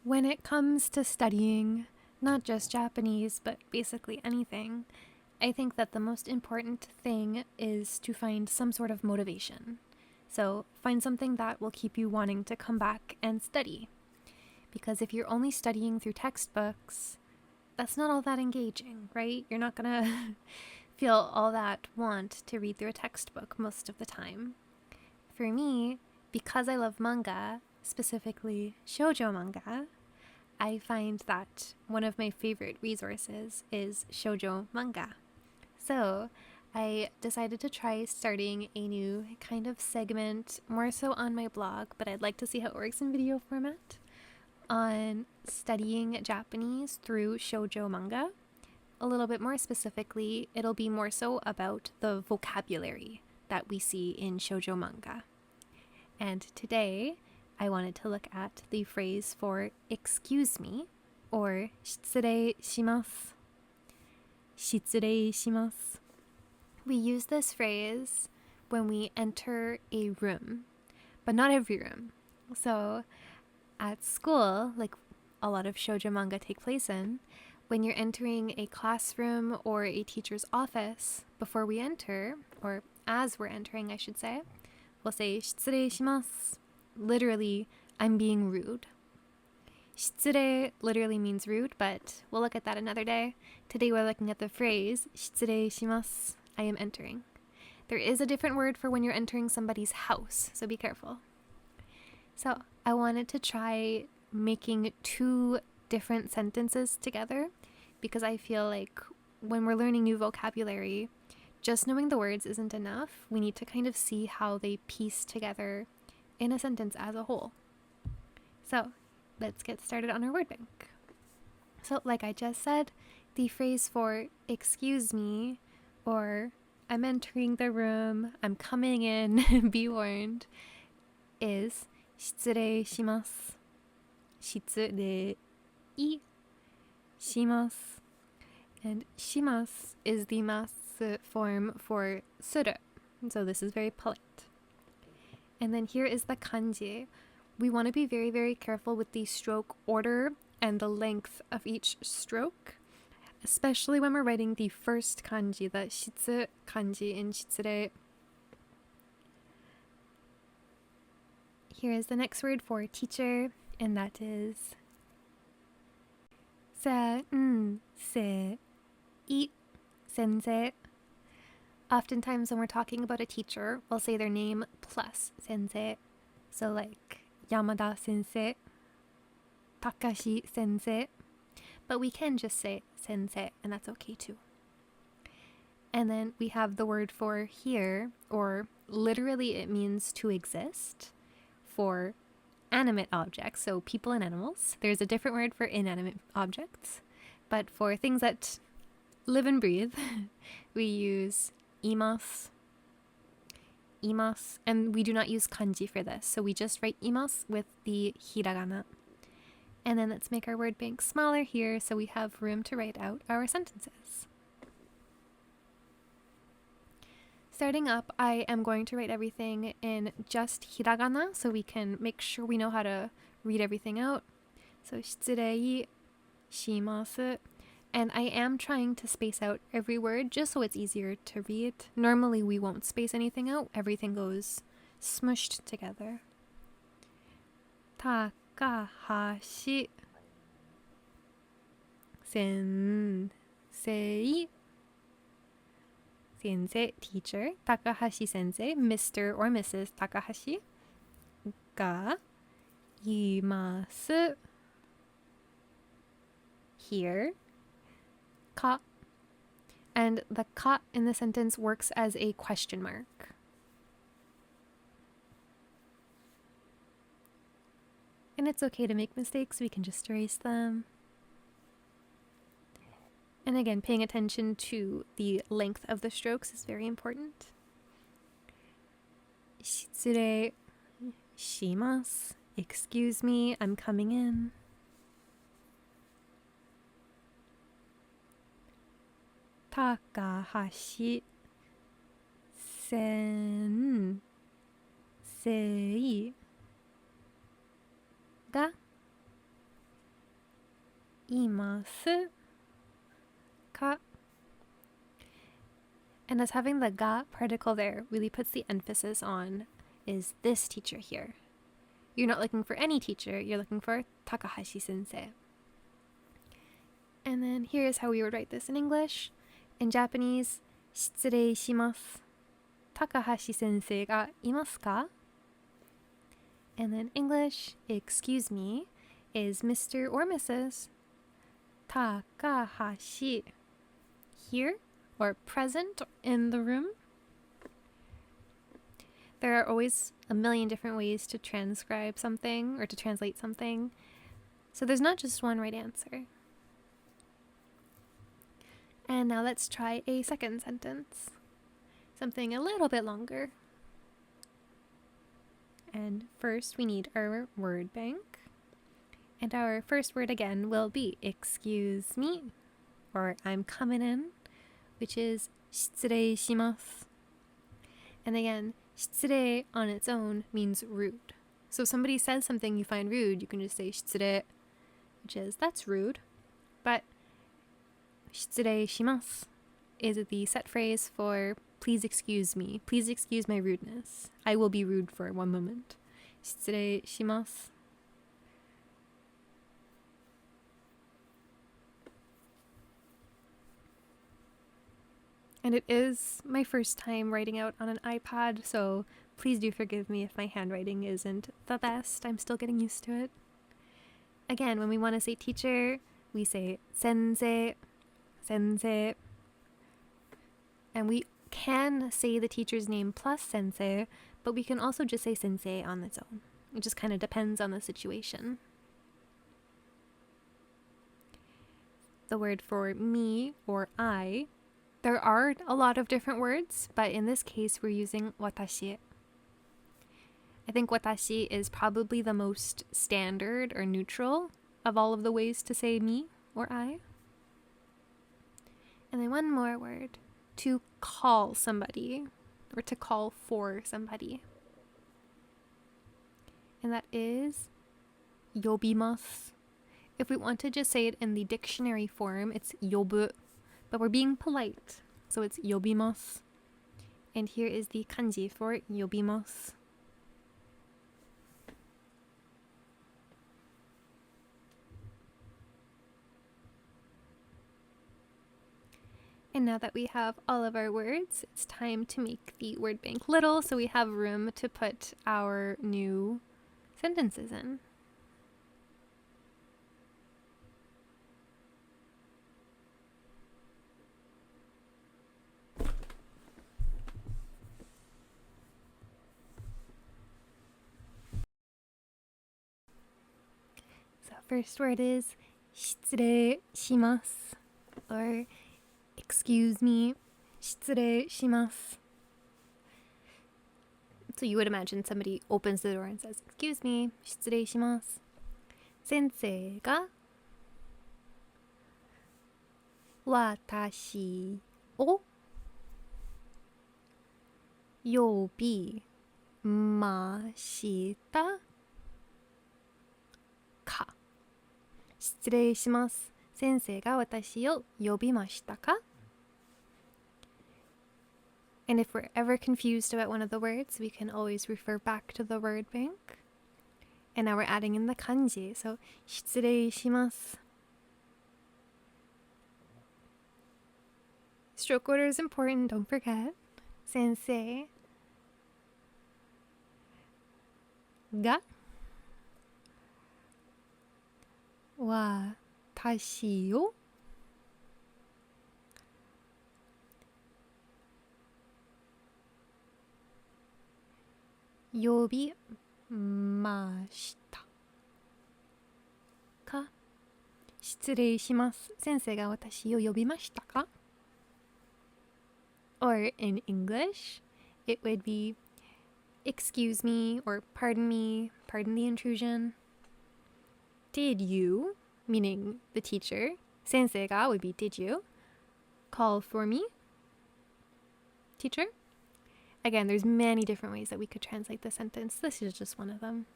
When it comes to studying, not just Japanese, but basically anything, I think that the most important thing is to find some sort of motivation. So find something that will keep you wanting to come back and study. Because if you're only studying through textbooks, that's not all that engaging, right? You're not gonna feel all that want to read through a textbook most of the time. For me, because I love manga, specifically shoujo manga, I find that one of my favorite resources is shoujo manga. So I decided to try starting a new kind of segment, more so on my blog, but I'd like to see how it works in video format, on studying Japanese through shoujo manga. A little bit more specifically, it'll be more so about the vocabulary that we see in shoujo manga. And today, I wanted to look at the phrase for excuse me, or 失礼します. 失礼します. We use this phrase when we enter a room, but not every room. So at school, like a lot of shoujo manga take place in, when you're entering a classroom or a teacher's office, before we enter, or as we're entering, I should say, we'll say 失礼します. Literally, I'm being rude. 失礼 literally means rude, but we'll look at that another day. Today we're looking at the phrase 失礼します. I am entering. There is a different word for when you're entering somebody's house, so be careful. So I wanted to try making two different sentences together because I feel like when we're learning new vocabulary, just knowing the words isn't enough. We need to kind of see how they piece together in a sentence as a whole. So let's get started on our word bank. So like I just said, the phrase for excuse me, or I'm entering the room, I'm coming in, be warned, is 失礼します. 失礼します. And します is the mas form for suru. So this is very polite. And then here is the kanji. We want to be very, very careful with the stroke order and the length of each stroke, especially when we're writing the first kanji, the shitsu kanji in shitsure. Here is the next word for teacher, and that is sensei, sensei. Oftentimes when we're talking about a teacher, we'll say their name plus sensei. So like Yamada sensei, Takashi sensei. But we can just say sensei, and that's okay too. And then we have the word for here, or literally it means to exist, for animate objects, so people and animals. There's a different word for inanimate objects, but for things that live and breathe, we use imasu, and we do not use kanji for this, so we just write imasu with the hiragana. And then let's make our word bank smaller here so we have room to write out our sentences. Starting up, I am going to write everything in just hiragana so we can make sure we know how to read everything out. So 失礼します. And I am trying to space out every word just so it's easier to read. Normally we won't space anything out. Everything goes smushed together. Takahashi sensei. Sensei, teacher. Takahashi sensei, Mr. or Mrs. Takahashi. Ga imasu. Here. Ka. And the ka in the sentence works as a question mark. And it's okay to make mistakes, we can just erase them. And again, paying attention to the length of the strokes is very important. 失礼します. Excuse me, I'm coming in. 高橋先生が imasu ka? And as having the ga particle there really puts the emphasis on is this teacher here. You're not looking for any teacher, you're looking for Takahashi sensei. And then here's how we would write this in English. In Japanese, 失礼します. Takahashi sensei ga imasu ka? And then English, excuse me, is Mr. or Mrs. Takahashi here or present in the room. There are always a million different ways to transcribe something or to translate something, so there's not just one right answer. And now let's try a second sentence, something a little bit longer. And first we need our word bank. And our first word again will be excuse me, or I'm coming in, which is 失礼します. And again, 失礼 on its own means rude. So if somebody says something you find rude, you can just say 失礼, which is that's rude. But 失礼します is the set phrase for please excuse me, please excuse my rudeness. I will be rude for one moment. 失礼します. And it is my first time writing out on an iPad, so please do forgive me if my handwriting isn't the best. I'm still getting used to it. Again, when we want to say teacher, we say sensei, sensei. And we can say the teacher's name plus sensei, but we can also just say sensei on its own. It just kind of depends on the situation. The word for me or I, there are a lot of different words, but in this case we're using watashi. I think watashi is probably the most standard or neutral of all of the ways to say me or I. And then one more word, to call somebody or to call for somebody. And that is yobimasu. If we want to just say it in the dictionary form, it's yobu, but we're being polite, so it's yobimasu. And here is the kanji for yobimasu. And now that we have all of our words, it's time to make the word bank little so we have room to put our new sentences in. So first word is 失礼します or excuse me, 失礼します. So you would imagine somebody opens the door and says, excuse me, 失礼します. 先生が私を呼びましたか? 失礼します。先生が私を呼びましたか? And if we're ever confused about one of the words, we can always refer back to the word bank. And now we're adding in the kanji. So, 失礼します. Stroke order is important, don't forget. 先生が私を呼びましたか? 失礼します。先生が私を呼びましたか? Or in English, it would be excuse me or pardon me, pardon the intrusion. Did you, meaning the teacher, 先生が would be did you, call for me, teacher? Again, there's many different ways that we could translate the sentence. This is just one of them.